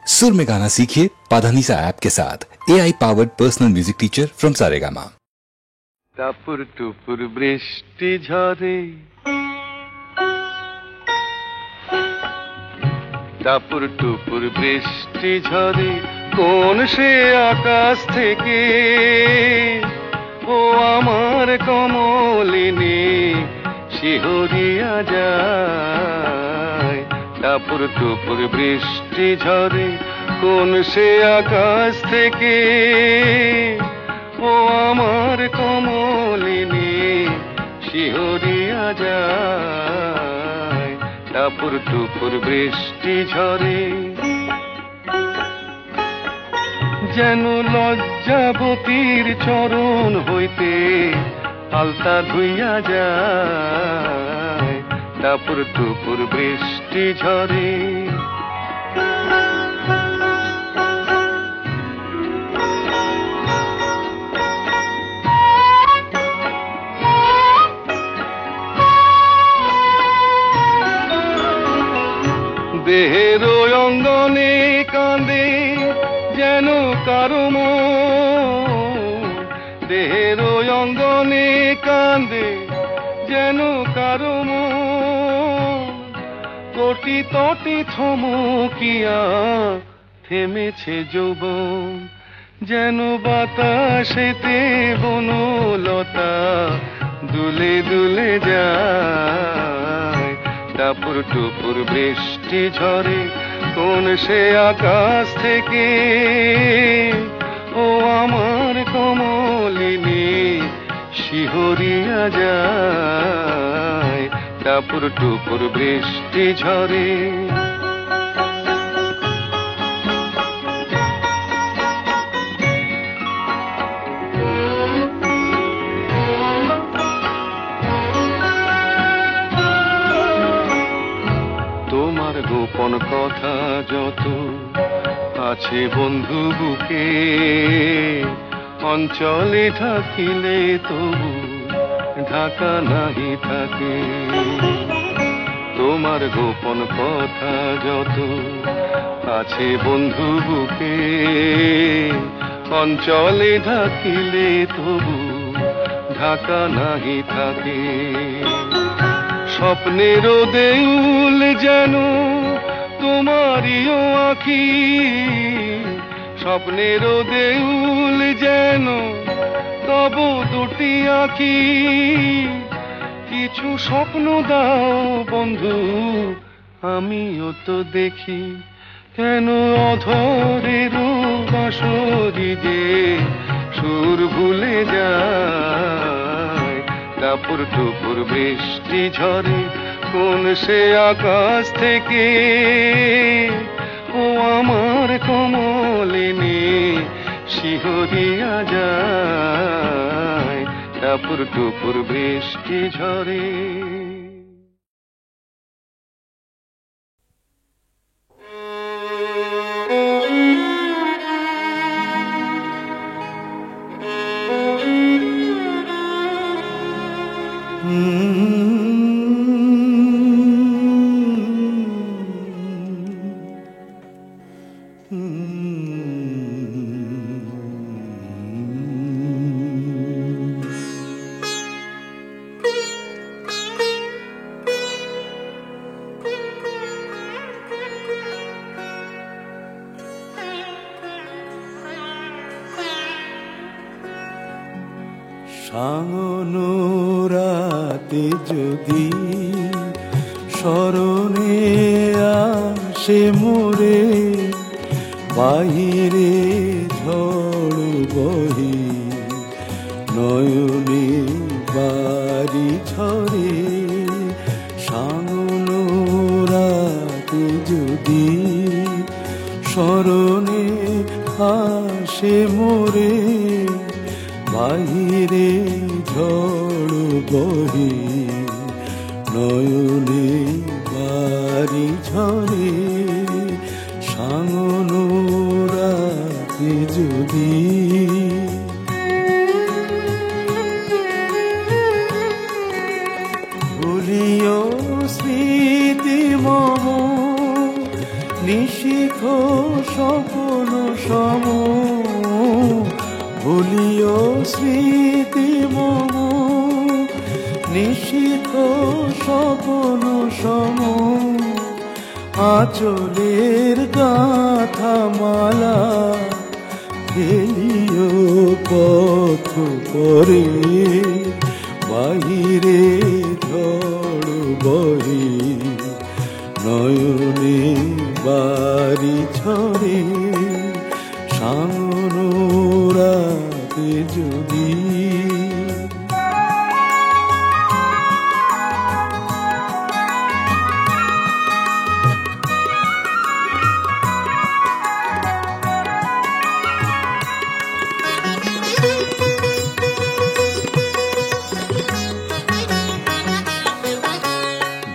सुर में गाना सीखिए पाधानीसा ऐप के साथ AI powered personal music teacher from Saregama. টাপুর টুপুর বৃষ্টি ঝরে, টাপুর টুপুর বৃষ্টি ঝরে, কোন সে আকাশ থেকে ও আমার কমলিনী শিহরিয়া যায়। টাপুর টুপুর বৃষ্টি ঝরে, কোন সে আকাশ থেকে ও আমার কমলিনী শিহরিয়া যায়। টাপুর টুপুর বৃষ্টি ঝরে, যেন লজ্জাবতীর চরণ হইতে আলতা ধুইয়া যায়। টাপুর টুপুর বৃষ্টি ঝরে, দেহের অঙ্গনে কাঁদে যেন কারো মন, দেহের অঙ্গনে কাঁদে যেন কারো মন। তটি তটি থমকিয়া থেমেছে যৌবন, যেন বাতাসেতে বনলতা দুলে দুলে যায়। টাপুর টুপুর বৃষ্টি ঝরে, কোন সে আকাশ থেকে ও আমার কমলিনী শিহরিয়া যায়। টাপুর টুপুর বৃষ্টি ঝরে, গোপন কথা যত আছে বন্ধু বুকে, অঞ্চলে থাকিলে তবু ঢাকা নাহি থাকে। তোমার গোপন কথা যত আছে বন্ধু বুকে, অঞ্চলে থাকিলে তবু ঢাকা নাহি থাকে। স্বপ্নের দেউল যেন তোমারিও আঁখি, স্বপ্নের দেউল যেন তব দুটি আঁখি। কিছু স্বপ্ন দাও বন্ধু, আমিও তো দেখি, কেন অধরের বাঁশরি যে সুর ভুলে যায়। টাপুর টুপুর বৃষ্টি ঝরে, কোন সে আকাশ থেকে ও আমার কমলিনী শিহরিয়া যায়। টাপুর টুপুর বৃষ্টি ঝরে। সাঙনুরাতে যদি স্মরণে আসে মোরে, বাহিরে ঝড় বহে নয়নে বাড়ি ঝরে। সাঙনুরাতে যদি স্মরণে আসে মোরে, বাহিরে ঝড় বহে নয়নে বাড়ি ঝরে। সাঙনুরাতে যদি ভুলিও স্মৃতি মম নিশিথ স্বপ্ন সম ভুলিও স্মৃতি মম নিশীথ স্বপ্ন সম আঁচলের গাথা মালা ফেলিও পথ করে বাহিরে ঝড় বহে নয়নে বাড়ি ছড়ে সামনোরাতে যদি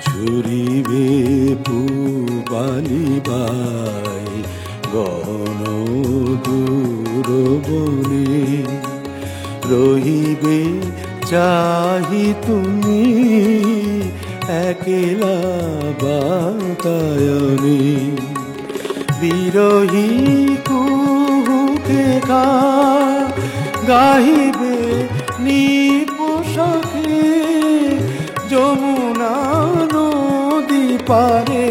ঝুরিবে পুবালিবাই গহন দূর বনে রহিবে চাহি তুমি একলা বাতায়নে বিরহী কুহুকে গাহিবে নিপোষাকে যমুনা নদী পারে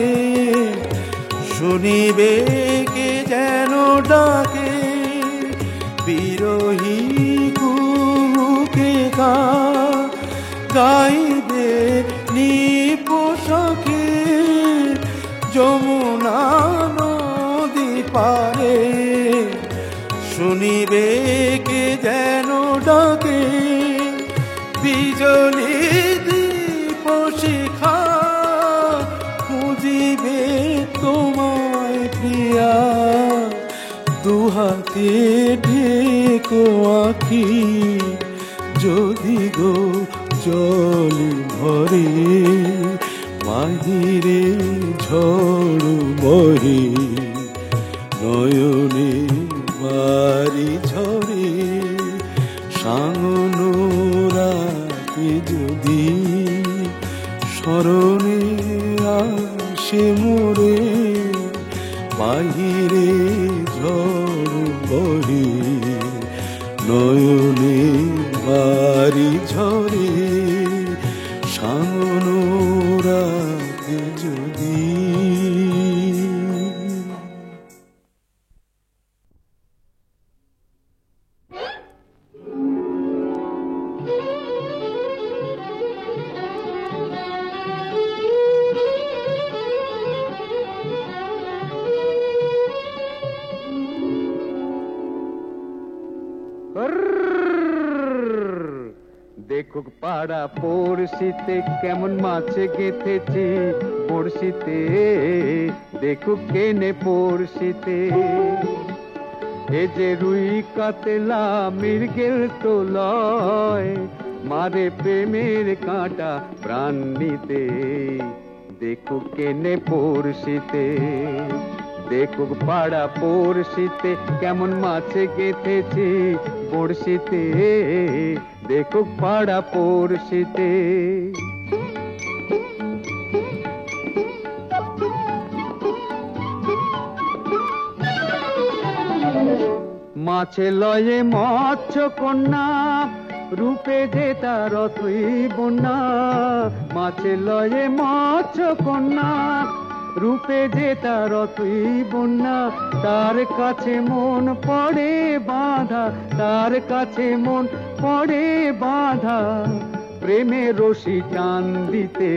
শুনিবে কে যেন ডাকে বিরহী কুহুকে গাইবে নিপোষাকে যমুনা নদী পারে শুনিবে কে যেন ডাকে বিজলি শিখা খুঁজিবে তোমায় প্রিয়া দুহাতে ঢেকো আঁখি যদি গো জল ভরে বাহিরে ঝড় বহে নয়নে বাড়ি ঝরে সামনোরাতে যদি স্মরণে আসে মোরে বাহিরে ঝড় বহে নয়নে বাড়ি ঝরে সামনোরাতে যদি দেখুক পাড়া পড়শিতে কেমন মাছে গেঁথেছি পড়শিতে দেখুক কেনে পড়শিতে এ যে রুই কাতলা মৃগেল তো লয় মারে প্রেমের কাঁটা প্রাণ নিতে দেখুক কেনে পড়শিতে দেখুক পাড়া পড়শিতে কেমন মাছে গেঁথেছি পড়শিতে দেখুক পাড়া পড়শিতে মাছে লয়ে মৎস্য কন্যা রূপে যে তার অথই বন্যা মাছে লয়ে মৎস্য কন্যা রূপে যে তার অথই বন্যা তার কাছে মন পড়ে বাঁধা তার কাছে মন পড়ে বাঁধা প্রেমের রশি টান দিতে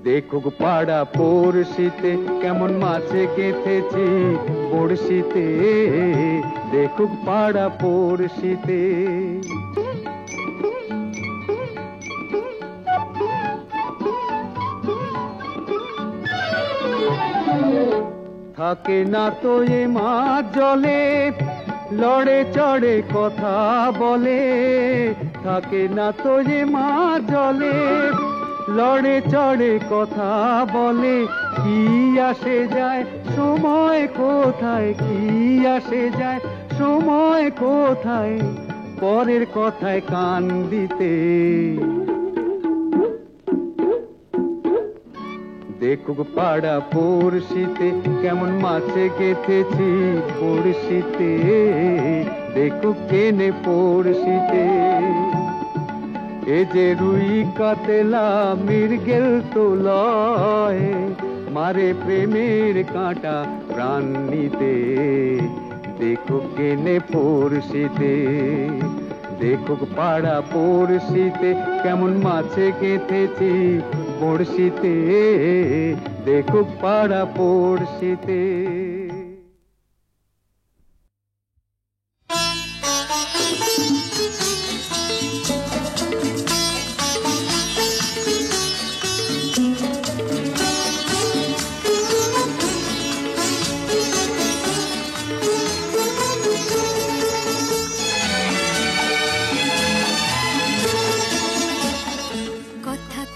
দেখুক পাড়া পড়শিতে কেমন মাছে গেঁথেছি পড়শিতে দেখুক পাড়া পড়শিতে থাকে না তো এ মাছ জলে লড়ে চড়ে কথা বলে থাকে না তো এ মাছ জলে লড়ে চড়ে কথা বলে কি আসে যায় সময় কোথায় কি আসে যায় সময় কোথায় পরের কথায় কান দিতে দেখুক পাড়া পড়শিতে কেমন মাছে গেথেছি পড়শিতে, দেখুক কেনে পড়শিতে। এ যে রুই কাতলা মৃগেল তো লয়, মারে প্রেমের কাঁটা প্রাণ নিতে, দেখুক কেনে পড়শিতে। দেখুক পাড়া পড়শিতে কেমন মাছে গেঁথেছি পড়শিতে, দেখুক পাড়া পড়শিতে।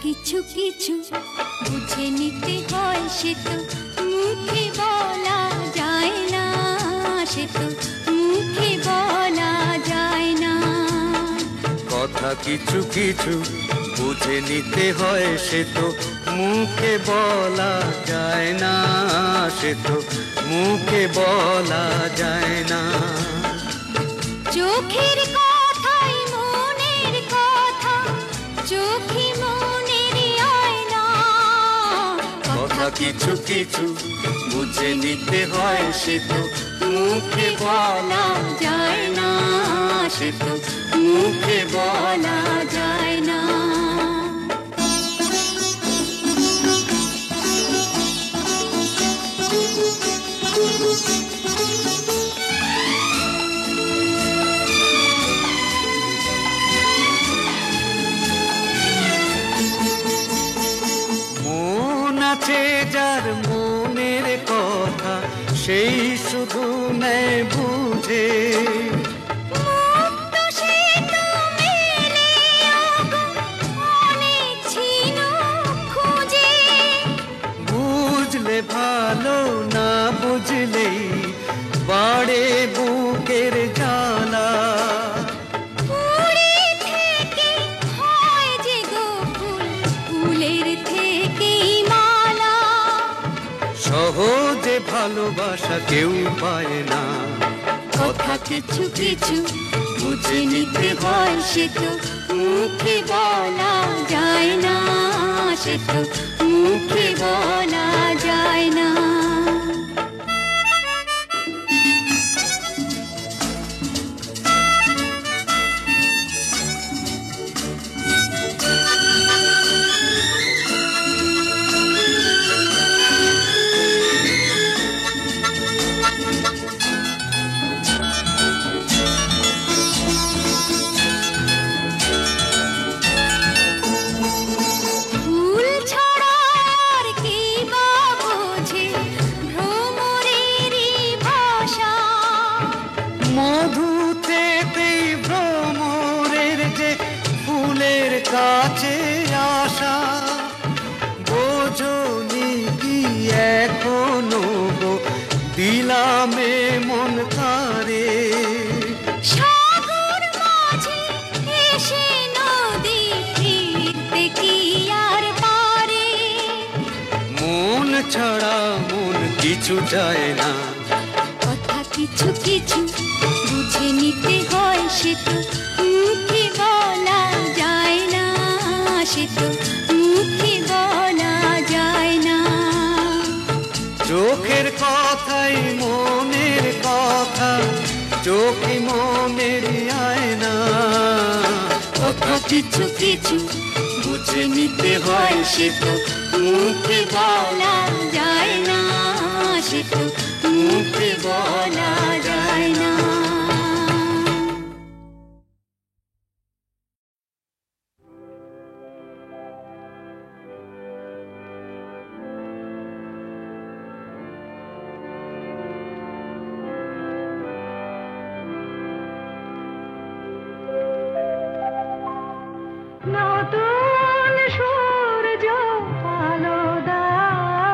কিছু কিছু বুঝে নিতে হয়, সে তো মুখে বলা যায় না, সে তো মুখে বলা যায় না। কথা কিছু কিছু বুঝে নিতে হয়, সে তো মুখে বলা যায় না, সে তো মুখে বলা যায় না। চোখের কথাই মনের কথা, চোখে কিছু কিছু বুঝে নিতে হয়, সে তো মুখে বলা যায় না, সে তো মুখে বলা যায় না। আছে যার মনের কথা, সেই শুধু নেয় বুঝে, বুঝলে ভালো না বুঝলেই বাড়ে বুকের জ্বালা। সহজে ভালোবাসা কেউ পায় না, কথা কিছু কিছু বুঝে নিতে হয়, সে তো মুখে বলা যায় না, সে তো মুখে বলা যায় না। কাছে আসা বোঝনি কি এখনো গো, দিলামে মন কারে। সাগর মাঝে এসে নদী ফিরতে কি আর পারে, মন ছাড়া মন কিছু চায় না, কথা কিছু কিছু বুঝে নিতে হয়, সে তো মুখে বলা যায় না, সে তো মুখে বলা যায় না। চোখের কথাই মনের কথা, চোখে মনের আয়না, কথা কিছু কিছু বুঝে নিতে হয়, সে তো মুখে বলা যায় না, সে তো মুখে বলা যায় না। নতুন সূর্য আলো দাও,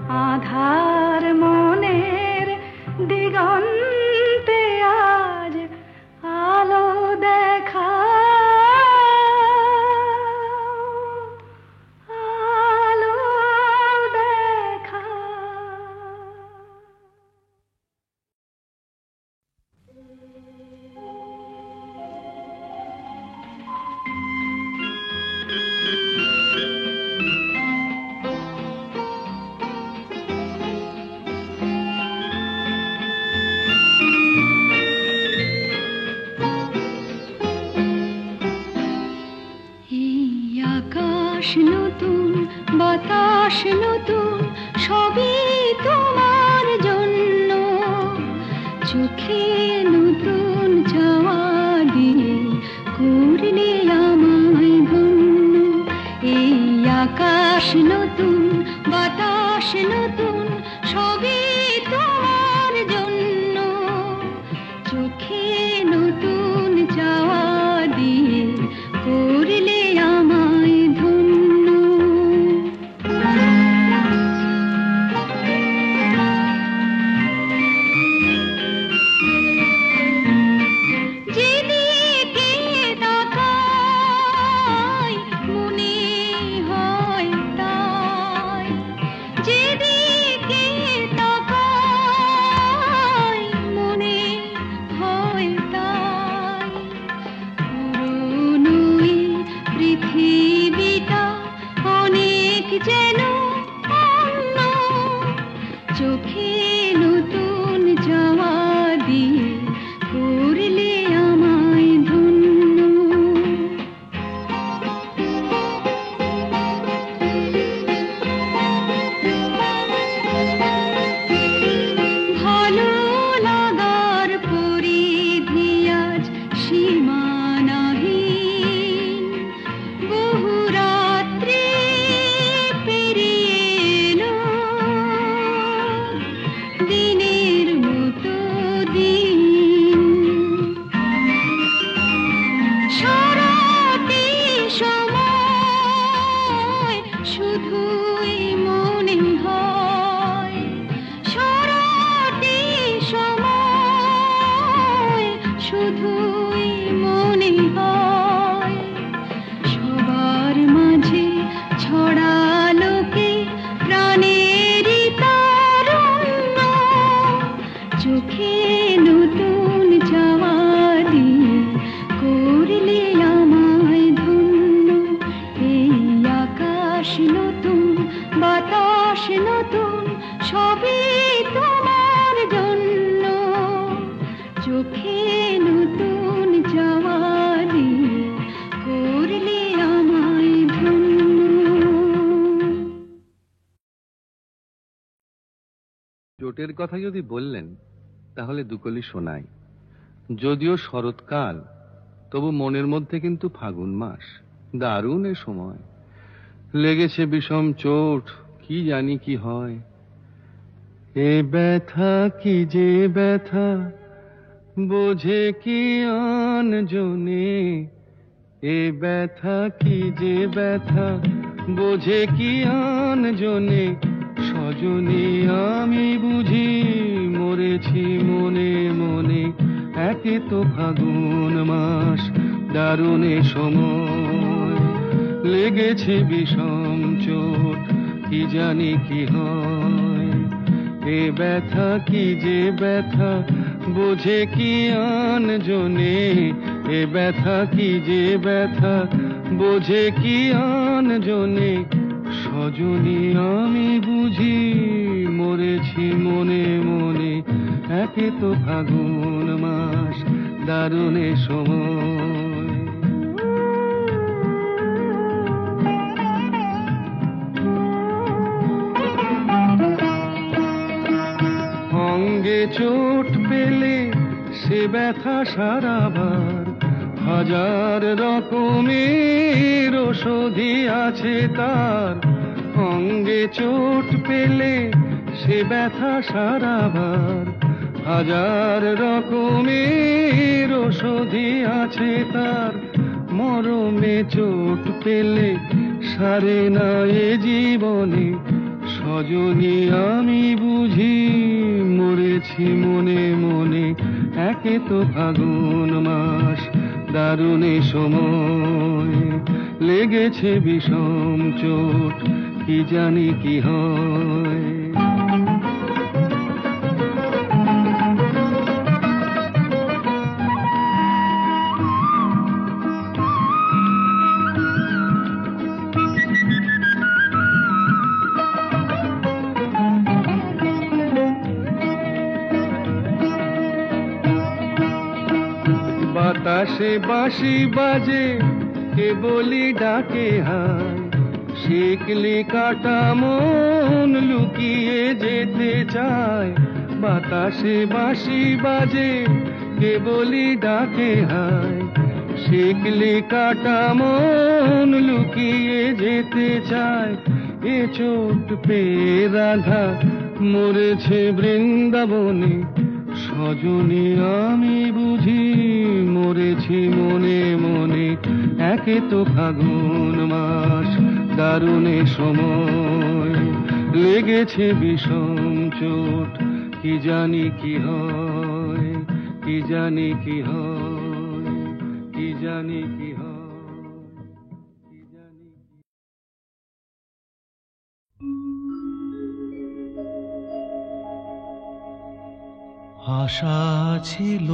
আধার মনের দিগন্তে আজ আলো দেখা, আলো দেখা। আকাশ নতুন, বাতাস নতুন, সবই তোমার জন্য। চোখে নতুন চাওয়া দিয়ে করলে আমায় ধন্য। এই আকাশ নতুন, বাতাস নতুন, সবই তোমার জন্য। চোখে নতুন চাওয়া দিয়ে করলে আমায় ধন্য। যেদিকে তাকাই মনে হয় তাই, যেদিকে তাকাই মনে হয় তাই। পুরনো এই পৃথিবীটা অনেক যেন অন্য। চোখে নতুন চাওয়া দিয়ে করলে আমায় ধন্য। ভালো লাগার পরিধি আজ সীমানাহীন। বহু রাত্রি পেরিয়ে এলো, দিনের মতো দিন। সারাটি সময় শুধুই মনে হয়, সারাটি সময় শুধুই মনে হয়। সবার মাঝে ছড়ালো কে প্রাণেরই তারুণ্য। চোখে নতুন চাওয়া দিয়ে করলে আমায় ধন্য। এই আকাশ নতুন, বাতাস নতুন, সবই তোমার জন্য। চোখে নতুন চাওয়া দিয়ে করলে আমায় ধন্য। চোটের কথা যদি বললেন তাহলে দুকলি শোনাই। যদিও শরৎকাল, তবু মনের মধ্যে কিন্তু ফাগুন মাস। দারুণ এ সময়, লেগেছে বিষম চোট, কি জানি কি হয়। এ ব্যথা কি যে ব্যথা, বোঝে কি আন জনে। এ ব্যথা কি যে ব্যথা, বোঝে কি আন জনে। সজনী আমি বুঝি মরেছি মনে মনে। একে তো ফাগুন মাস, দারুণ এ সময়, লেগেছে বিষম চোট, কি জানি কি হয়। এ ব্যথা কি যে ব্যথা, বোঝে কি আন জনে। এ ব্যথা কি যে ব্যথা, বোঝে কি আন জনে। সজনী আমি বুঝি মরেছি মনে মনে। একে তো ফাগুন মাস, দারুণ এ সময়। অঙ্গে চোট পেলে সে ব্যথা সারাবার, হাজার রকমের ওষুধি আছে তার। অঙ্গে চোট পেলে সে ব্যথা সারাবার, হাজার রকমের ওষুধি আছে তার। মরমে চোট পেলে সারে না এ জীবনে সজনী আমি বুঝি মরেছি মনে মনে, একে তো ফাগুন মাস দারুণে সময়, লেগেছে বিষম চোট কি জানি কি হয়। বাতাসে বাঁশি বাজে কেবলি ডাকে হায়, শিকলি কাটা মন লুকিয়ে যেতে চায়। বাতাসে বাঁশি বাজে কেবলি ডাকে হায়, শিকলি কাটা মন লুকিয়ে যেতে চায়। এ চোট পেয়ে রাধা মরেছে বৃন্দাবনে, সজনী আমি বুঝি মরেছি মনে মনে, একে তো ফাগুন মাস দারুণে সময়, লেগেছে বিষম চোট কি জানি কি হয়, কি জানি কি হয়, কি জানি কি হয়, কি জানি কি। আশা ছিল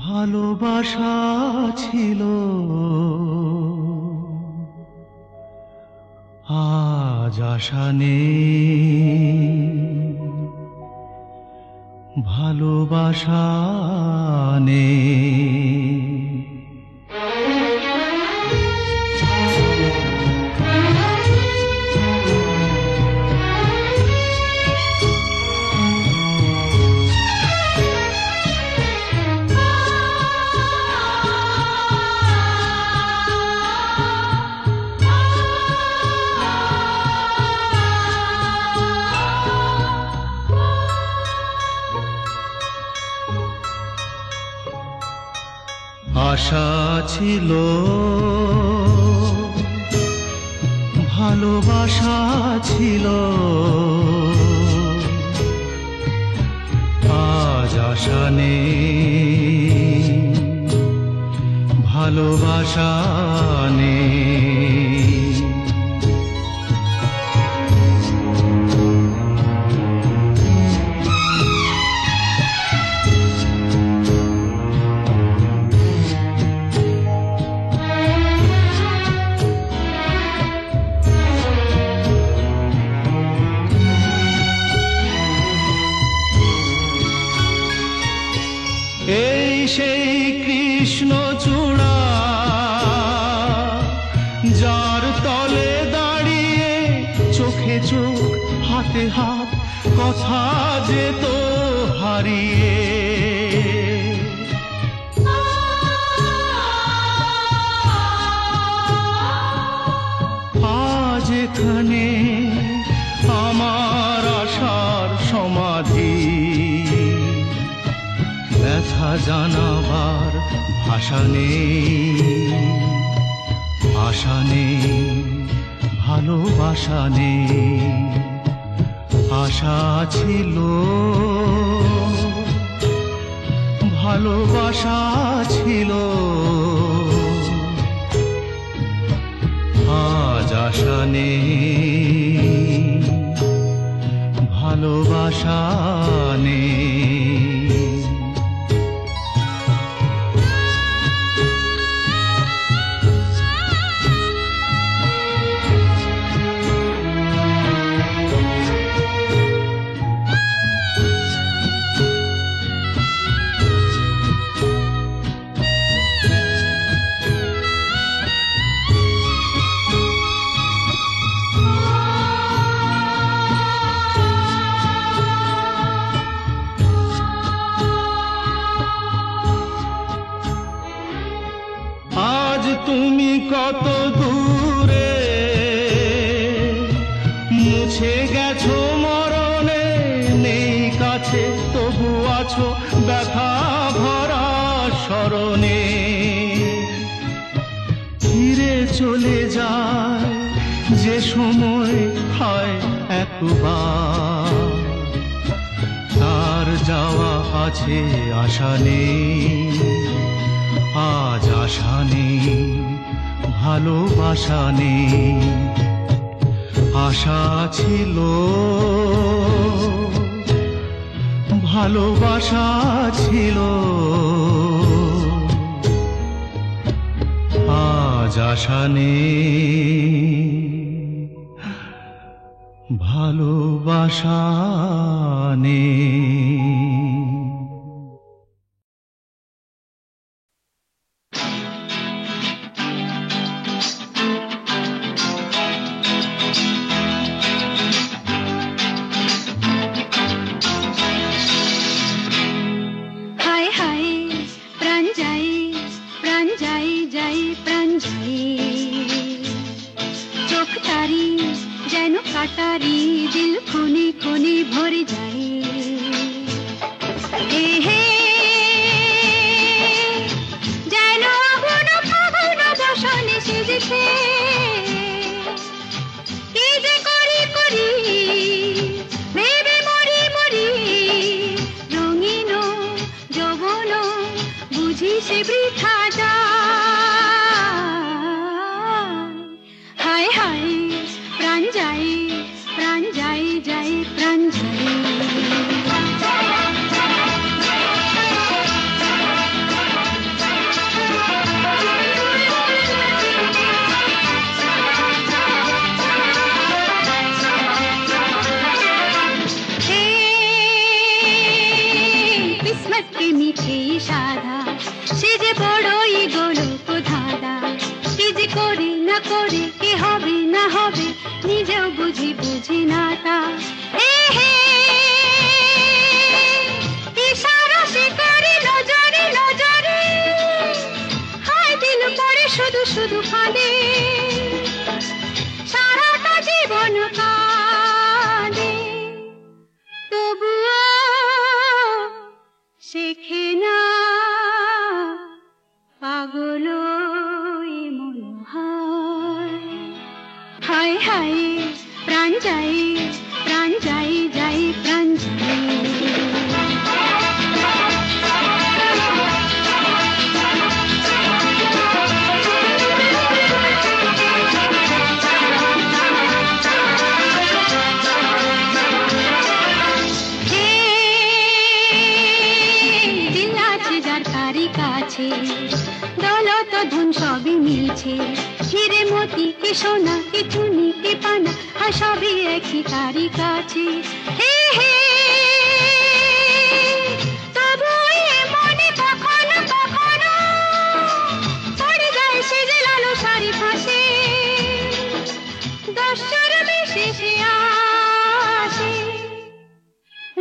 ভালোবাসা ছিল, আজ আশা নেই ভালোবাসা নেই। আশা ছিল ভালোবাসা ছিল, আজ আশা নেই ভালোবাসা নেই। এই সেই কৃষ্ণ চূড়া, যার তলে দাঁড়িয়ে চোখে চোখ হাতে হাত কথা যেত হারিয়ে। আজ এখানে আমার আশার সমাধি, ব্যথা জানাবার ভাষা নেই, আশা নেই ভালোবাসা নেই। আশা ছিল ভালোবাসা ছিল, আজ আশা নেই ভালোবাসা নেই। তুমি কত দূরে মুছে গেছো মরণে, নেই কাছে তবু আছো ব্যথা ভরা স্মরণে। ফিরে চলে যায় যে সময় হয় একবার, তার যাওয়া আছে আশা নেই, আজ আশা নেই, ভালোবাসা নেই। আশা ছিল, ভালোবাসা ছিল, আজ আশা নেই, ভালোবাসা নেই। কাটারি দিল কোনে কোনে ভরে যায়, যেন আগুন ফাগুন বসনে সেজেছে। কি যে করি করি ভেবে মরি মরি, রঙিন যৌবন বুঝি সে বৃথা যায়। হায় হায় প্রাণ যায়, প্রাণ যায় যায়, প্রাণ যায়। কিসমত কে মিঠে সাধা, সে যে বড়ই গোলক ধাঁধা। কি যে করে না করে, কি হবে না হবে, নিজেও বুঝি বুঝি না তা। ইশারা সে করে নজরে নজরে, হায় দিল পরে শুধু শুধু কাঁদে, সারাটা জীবন কাঁদে। তবুও শেখে না পাগল মন হয়। হায় হায় প্রাণ যায়, প্রাণ যায় যায়, প্রাণ যায়। দিল আছে যার তারি কাছে, দৌলত ধন সবই মিলছে, হিরে মতি কি সোনা কি চুনি কি পানা, আর সবই একই তারি কাছে। তবু মনে কখনো কখনো পড়ে যায় সে যে লালো শাড়ি ফাঁসে, দশর বেশি সে আসে,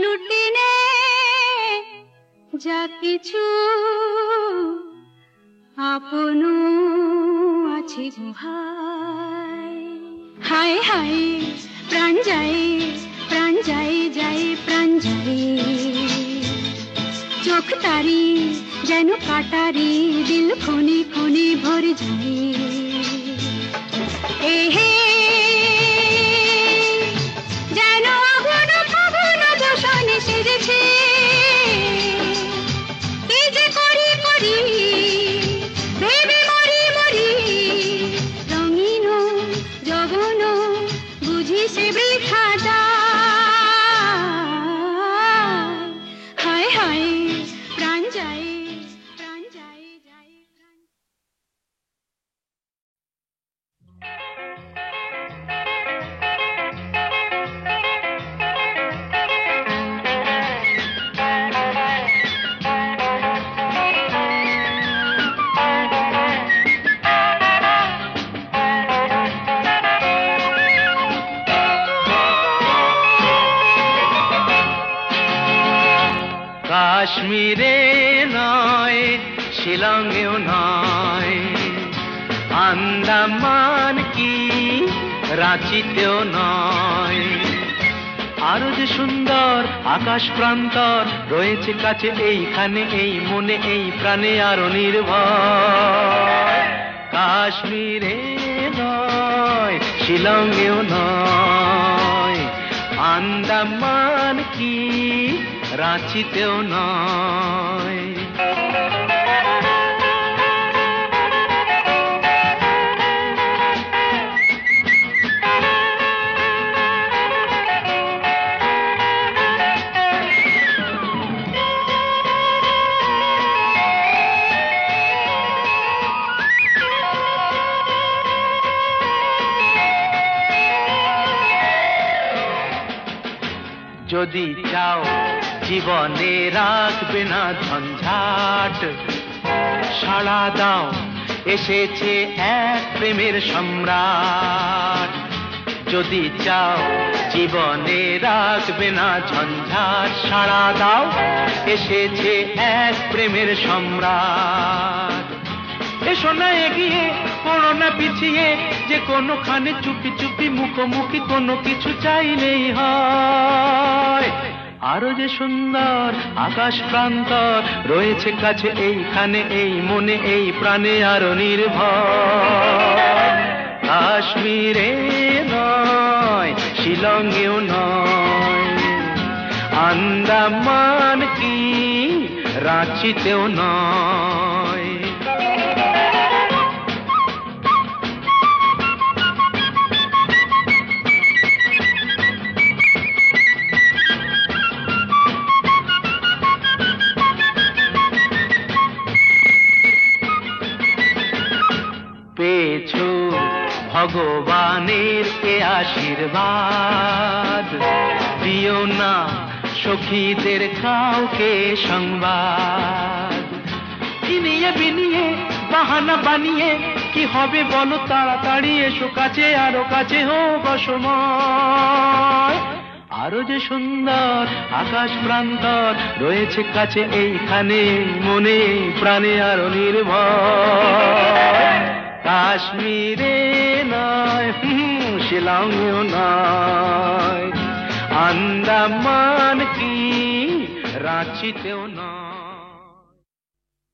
লুটি নে যা কিছু আপন আছে ভাই। হায় হায় প্রাণ যায়, প্রাণ যায় যায়, প্রাণ যায়। চোখ তারি যেন কাটারি, দিল কোনে কোনে ভরে যায়। যেন আগুন ফাগুন বসনে সেজেছে। কি যে করি করি ভেবে মরি মরি, রঙিন যৌবন বুঝি সে বৃথা যায়। হায় হায় প্রাণ যায়, প্রাণ যায় যায়, প্রাণ। কাশ্মীরে নয়, শিলংয়েও নয়, আন্দামান কি রাঁচিতেও নয়, আরো যে সুন্দর আকাশ প্রান্তর রয়েছে কাছে এইখানে, এই মনে এই প্রাণে আরো নির্ভর। কাশ্মীরে শিলংয়েও নয়, আন্দামান কি রাঁচিতেও নয়। যদি চাও জীবনে রাখবে না ঝঞ্ঝাট, সাড়া দাও এসেছে এক প্রেমের সম্রাট। যদি চাও জীবনে রাখবে না ঝঞ্ঝাট, সাড়া দাও এসেছে এক প্রেমের সম্রাট। এসো না এগিয়ে, পড়ো না পিছিয়ে, যে কোনোখানে চুপি চুপি মুখোমুখি কোনো কিছু চাইলেই হয়। আরো যে সুন্দর আকাশ প্রান্তর রয়েছে কাছে এইখানে, এই মনে এই প্রাণে আরো নির্ভর। কাশ্মীরে নয়, শিলংয়েও নয়, আন্দামান কি রাঁচিতেও নয়। পেয়েছো ভগবানের এ আশীর্বাদ, দিও না সখীদের কাউকে সংবাদ। ইনিয়ে বিনিয়ে বাহানা বানিয়ে কি হবে বলো, তাড়াতাড়ি এসো কাছে, আরো কাছে হোক অসময়। আরো যে সুন্দর আকাশ প্রান্তর রয়েছে কাছে এইখানে, মনে প্রাণে আরো নির্ভর। কাশ্মীরে নয়, শিলংয়েও নয়, আন্দামান কি রাঁচিতেও নয়।